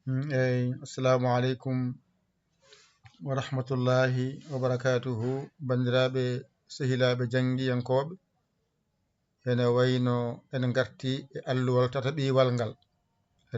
Assalamu alaikum wa rahmatullahi wa barakatuhu. Bandiraɓe sehilaɓe jangiyankoɓe, ene wayno ene garti e alluwal tataɓiwal ngal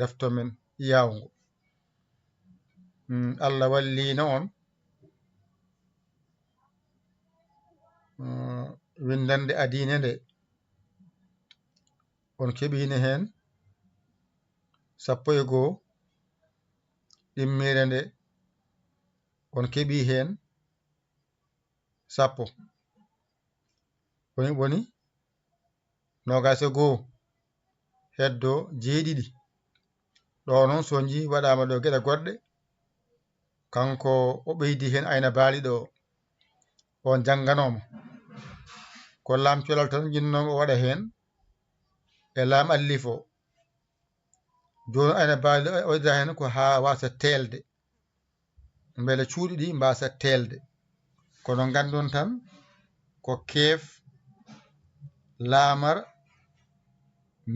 reftomen yawngo. Allah wallino on windande adine nde on keɓino hen 11 ɗimmire nde on keɓi hen 10 woni 21 heddo 7 ɗo noon so ji waɗama ɗo gueɗe goɗɗe kanko o ɓeydi hen ayna baali ɗo on jangganoma ko lamcolal tan jinnomo o waɗa hen e laam allif o joni ayna baali o waɗira hen ko ha wasa telde beele cuuɗi ɗi mbasa telde kono gandon tan ko keef laamar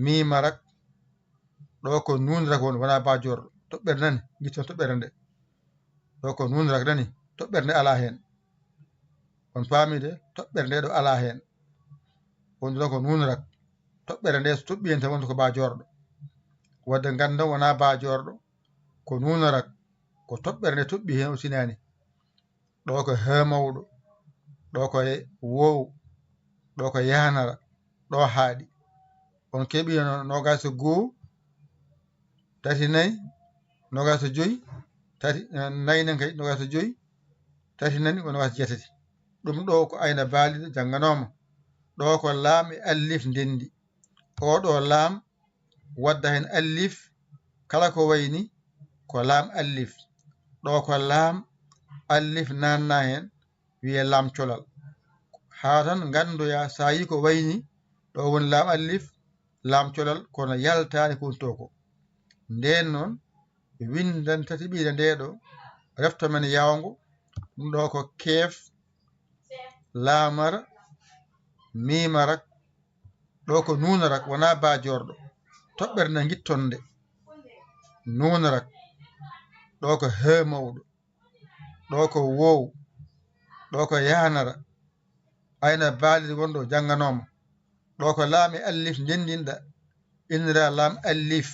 mimarak ɗo ko nunrak woni wona bajorɗo toɓɓere nani guitton toɓɓere nde ɗo ko nunrak nani toɓɓere nde ala hen on paami de toɓɓere nde ɗo ala hen woni ɗo ko nunrak toɓɓere nde so toɓɓi hen tan wonta ko bajorɗo wadde gandon wona bajorɗo ko nunrak ko toɓɓere nde toɓɓi hen o sinani ɗo ko he mawɗo ɗo koye wow ɗo ko yanara ɗo haaɗi on keeɓi 21 tati nayyi 25 tati nayyi nan kadi 25 tati nani ko 28 ɗum ɗo ko ayna baaliɗo jangganoma ɗo ko laam e allif ndendi oɗo laam wadda hen allif kala ko wayni ko laam allif ɗo ko laam allif nanna hen wiye laamcolal ha tan gandoya sa yi ko wayni ɗo woni laam allif laamcolal kono yaltani ko wonto ko nden noon windan tataɓire nde ɗo refto men yawngo ɗum ɗo ko keef laamar mimarak ɗo ko nunarak wona bajorɗo toɓɓere nde guitton nde nunarak ɗo ko he mawɗo ɗo ko wow ɗo ko yanara ayna baaliɗo wonɗo jangganoma ɗo ko laam e allif ndendinɗa innira laam allif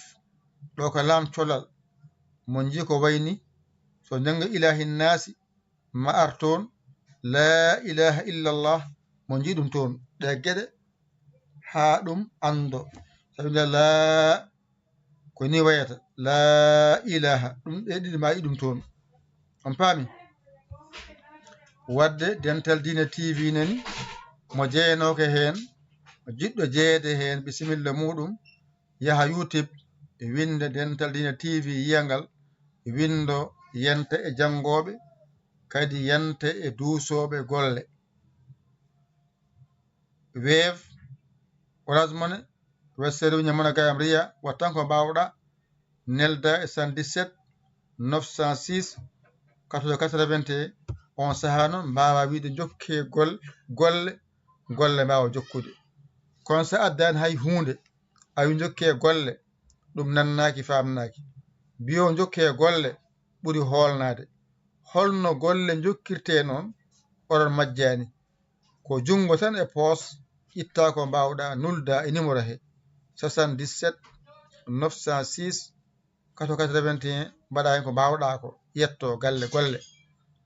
ɗo ko laam colal mo ji ko wayni so janggo ilahi nnasi ma ar toon la ilaha illallah mo ji ɗum toon ɗe gueɗe ha ɗum ando sabi nde la ko ni wayata la ilaha ɗum ɗe ɗiɗi ma yi ɗum toon on paami wadde Dental Dina TV nani mo jeyanoke hen jiɗɗo jeeyede hen bisimilla muɗum yaha YouTube winda Dental Dina TV yiyangal windo yanta e jangoɓe kadi yanta e duusoɓe golle Wave Orange Money Western Union Money gayam riya wattan ko mbawɗa nelda e 77 906 80 on saaha noon mbawa wiide jokke golle mbawa jokkude kono sa addani hay hunde a wi jokke golle ɗum nannaki famnaki biyo jokke golle ɓuuri holnade holno golle jokkirte noon oɗon majjani ko jungo tan e poos itta ko mbawɗa nulda e numéro he 77 906 80 mbaɗa hen ko mbawɗa ko yetto galle golle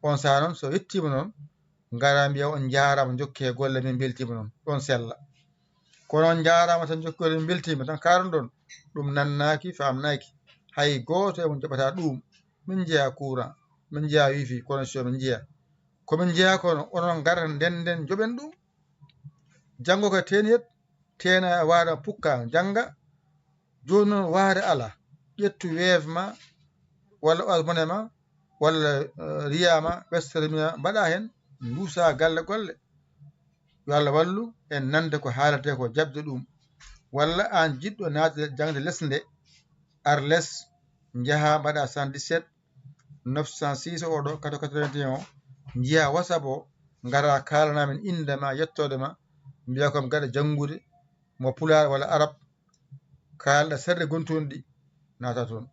on saaha noon so yettima noon gara mbiya on jarama jokke golle min beltima noon ɗon sella kono on jarama tan jokke golle min beltima tan karon ɗon ɗum nannaki famnaki hay goto e mon jaɓata ɗum min jeeya courant min jeeya wifi connexion min jeeya komin jeeya kono onon gara ndenden joɓen ɗum janggo ko teniyet tena waara pukka jangga joni noon waare ala ƴettu Wave ma walla Orange Money ma walla riyama Western Union mbaɗa hen duusa galle golle yo Allah wallu en nande ko haalate ko jabde ɗum walla an jiɗɗo naatde jangde lesnde ar less jaaha mbaɗa 77 906 oɗo 81 jiiya WhatsApp o gara kalanamen indema yettode ma mbiya kom gaɗa janggude mo Pulaar walla Arab kalɗa sarɗe gontoɗi ɗi nata toon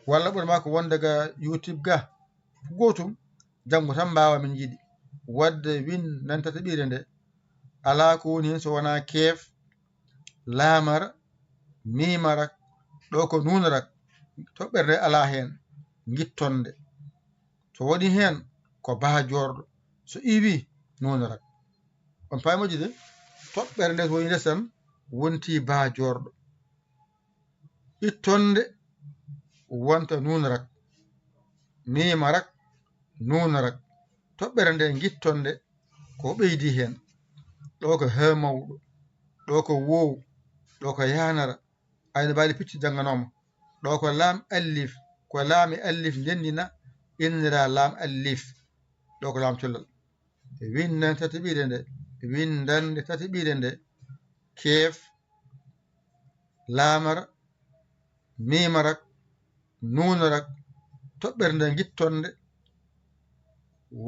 walla ɓuri ma ko wonde ga YouTube ga gotum janngo tan mbawa min jiiɗi wadde win nan tataɓire nde ala ko woni hen so wona keef laamara mimarak ɗo ko nunarak toɓɓere nde ala hen gittonde so woni hen ko baajorɗo so iwi nunarak on pamoji de toɓɓere nde so woni less tan wonti baajorɗo ittonde wonta nunarak mimarak nunarak toɓɓere nde gittonde ko ɓeydi hen ɗo ko ha mawɗo ɗo ko wow ɗo ko yanara ayno mbaali piccu jannganoma ɗo ko laam allif ko laami allif ndendina innira laam allif ɗo ko laam collal windan tataɓire nde windande tataɓire nde keef laamara mimarak nunarak toɓɓere nde gittonde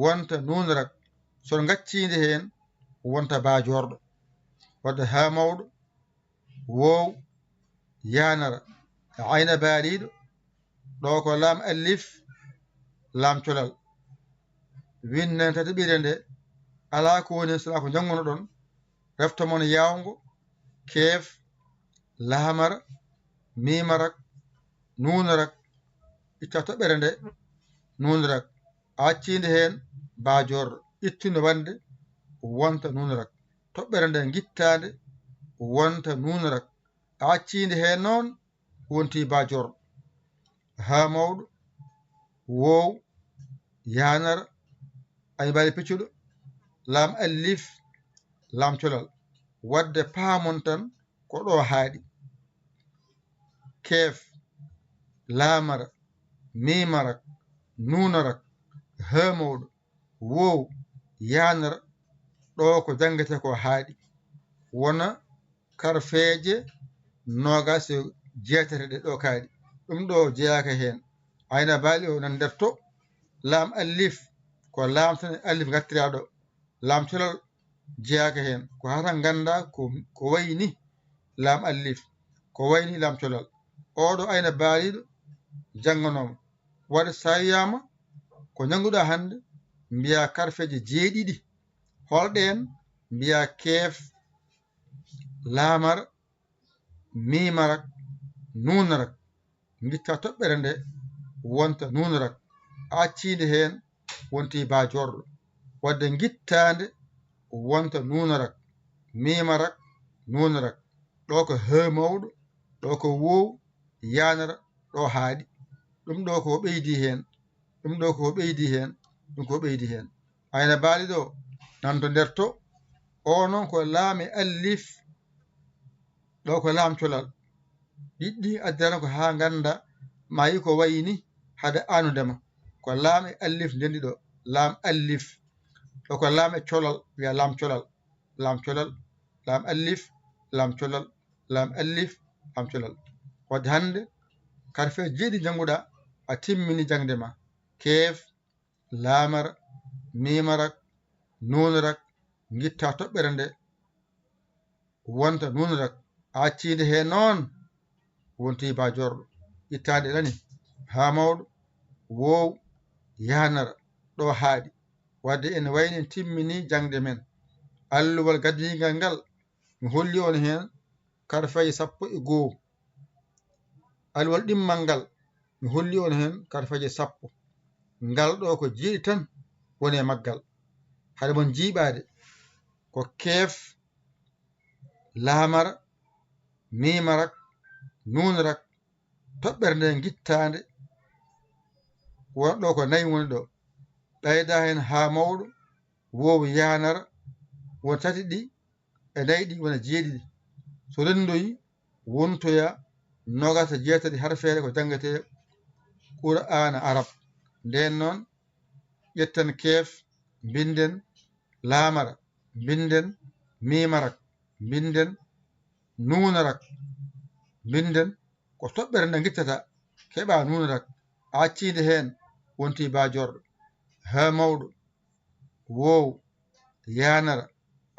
wonta nunarak son gaccide hen wonta baajorɗo wadde ha mawɗo wow yanara ayna baaliɗo ɗo ko laam allif laam colal winnen tataɓire nde ala ko woni sona ko janngono ɗon reftamon yawngo keef laamara mimarak nunarak itta toɓɓere nde nunarak accide hen baajorɗo ittude wande wonta nunarak toɓɓere nde gittade wonta nunarak accide hen noon wonti baajorɗo ha mawɗo wow yanara ay mbaali piccuɗo laam allif laam colal wadde paamon tan ko ɗo haaɗi keef laamara mimarak nunarak ha mawɗo wow yanara ɗo ko jangete ko haaɗi wona karfeje nogas jeetate ɗe ɗo kaaɗi ɗum ɗo jeyaka hen ayna baali o nan nder to laam allif ko laam tan allif gattiraɗo laam colal jeyaka hen ko hatan ganda ko wayni laam allif ko wayni laam colal oɗo ayna baaliɗo jannganoma waɗa sa wiyama ko jannguɗa hande mbiya karfeje jeeɗiɗi holɗen mbiya keef laamara mimarak nunarak gitta toɓɓere nde wonta nunarak accide hen wonti baajorɗo wadde gittande wonta nunarak mimarak nunarak ɗo ko ha mawɗo ɗo ko wow yanara ɗo haaɗi ɗum ɗo ko ɓeydi hen ɗum ɗo ko ɓeydi hen ɗum ko ɓeydi hen ayna baali ɗo nanto nder to o noon ko laami allif ɗo ko laam colal yiɗɗi addirana ko ha ganda ma yi ko wayni hade anudema ko laami allif ndendi ɗo laam allif ɗo ko laame colal wiya laam colal laam colal laam allif laam colal laam allif laam colal wadde hande karfe jeeɗi jannguɗa a timmini jangde ma keef laamara mimarak nunarak gitta toɓɓere nde wonta nunarak accide he noon wonti baajorɗo ittade ɗani ha mawɗo wow yanara ɗo haaɗi wadde ene wayni en timmini jangde men alluwal gaddigal ngal mi holli on hen karfaji 11 alluwal ɗimmal ngal mi holli on hen karfaji 10 ngal ɗo ko jeeɗi tan woni e maggal haɗa mon jiiɓade ko keef laamara mimarak nunarak toɓɓere nde gittande wonɗo ko nayi woni ɗo ɓeyda hen ha mawɗo wow yanara won tati ɗi e nayi ɗi wona jeeɗiɗi so rendoyi wontoya nogata jeetati harfere ko jangate qur'ana arab nden noon ƴetten keef binden laamara binden mimarak binden nunarak binden ko toɓɓere nde gittata keɓa nunarak accide hen wonti baajorɗo ha mawɗo wow yanara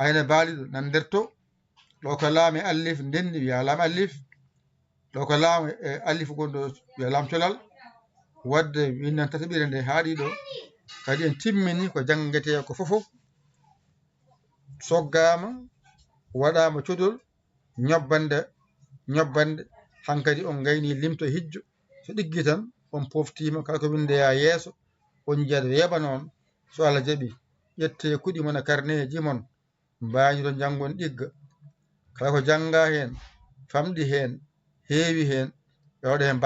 ayna baaliɗo nan nder to ɗo ko laami allif ndendi wiya laam allif ɗo ko laami allif gonɗo wiya laam colal wadde windan tataɓire nde haaɗi ɗo kadi en timmini ko janggete ko fofof soggama waɗama codol ñobbande hankkadi on gayni limto hijjo so ɗiggi tan on poftima kala ko windeya yeeso on jiyat weeɓa noon so Allah jaaɓi ƴette kuɗi mon e carnet ji mon mbañiron janggon ɗigga kala ko jangga hen famɗi hen heewi hen ɓe waɗa hen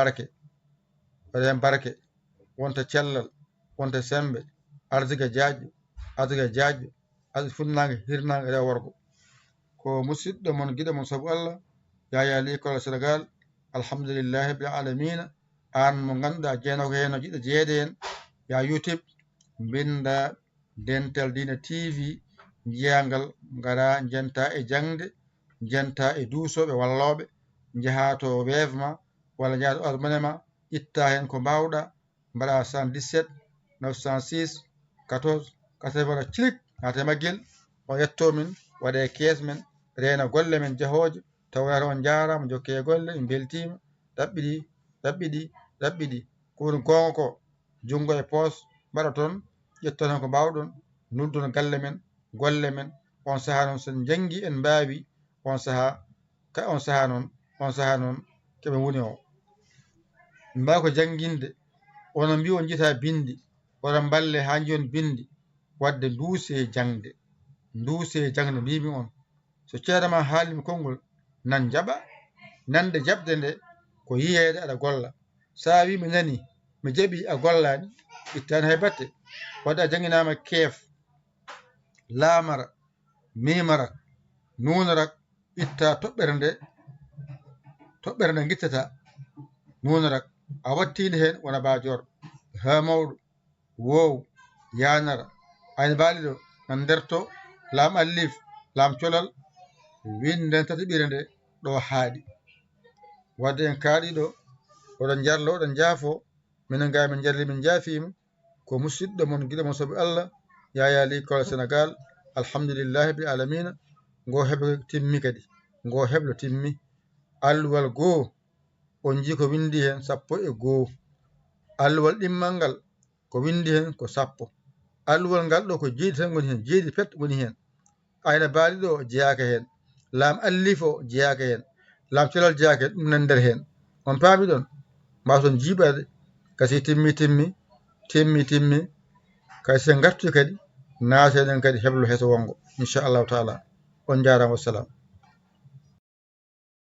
barke wonta cellal wonta sembe arsigue jaajƴo arsigue funnague hirnague rewo worgo ko musidɗo mon guiɗo mon saabu Allah Yaya l'école Sénégal alhamdulillahi rabbil alamina an mo ganduɗa jeenowo ko hen o jiɗɗo jeeyede hen ya YouTube binda Dental Dina TV jiyangal gara jenta e jangde jenta e duusoɓe walloɓe jaaha to weevma walla jaaha to armanema itta hen ko mbawɗa mbaɗa 77 906 14 80 cilik hate maggel o yetto min waɗe kees men reena golle men jahoje tawata on jarama jokke golle en beltima ɗaɓɓiɗi ko woni gonga ko junggo e poos mbaɗa toon ƴetton hen ko mbawɗon nuddon galle men golle men on saaha noon sen janggi en mbawi on saaha noon keɓe woni o mbawi ko jangginde onon mbi on jiita bindi oɗon balle ha jiyon bindi wadde duuse jangde mbimi on so ceerama haalimi konngol nan jaɓa nande jaɓde nde ko yiyede aɗa golla sa wi mi nani mi jaaɓi a gollani ittani hay batte wadde a jangginama keef laamara mimara nuunarak itta toɓɓere nde guittata nuunarak a wattide hen wona bajor ha mawɗo woow yanara ayne baaliɗo nan nderto laam allif laam colal winden tataɓire nde ɗo haaɗi wadde en kaaɗiɗo oɗon jarlo oɗon jaafo minen ga min jarli min jaafima ko musidɗo mon guiɗo mon saabu Allah Yaya l'école Sénégal alhamdulillahi rabbil alamina ngo heɓlo timmi alluwal goo on jii ko windi hen 101 alluwal ɗimmal ngal ko windi hen ko 100 alluwal ngal ɗo ko jeeɗi tan goni hen jeeɗi pet woni hen ayna baaliɗo jeyaka hen laam allif o jeyaka hen laam colal jeyaka hen ɗum nan nder hen on paami ɗon mbawton jiiɓade kasi timmi kadi sen gartude kadi naateɗen kadi heblo heeso wongo inchallahu taala on jarama wassalam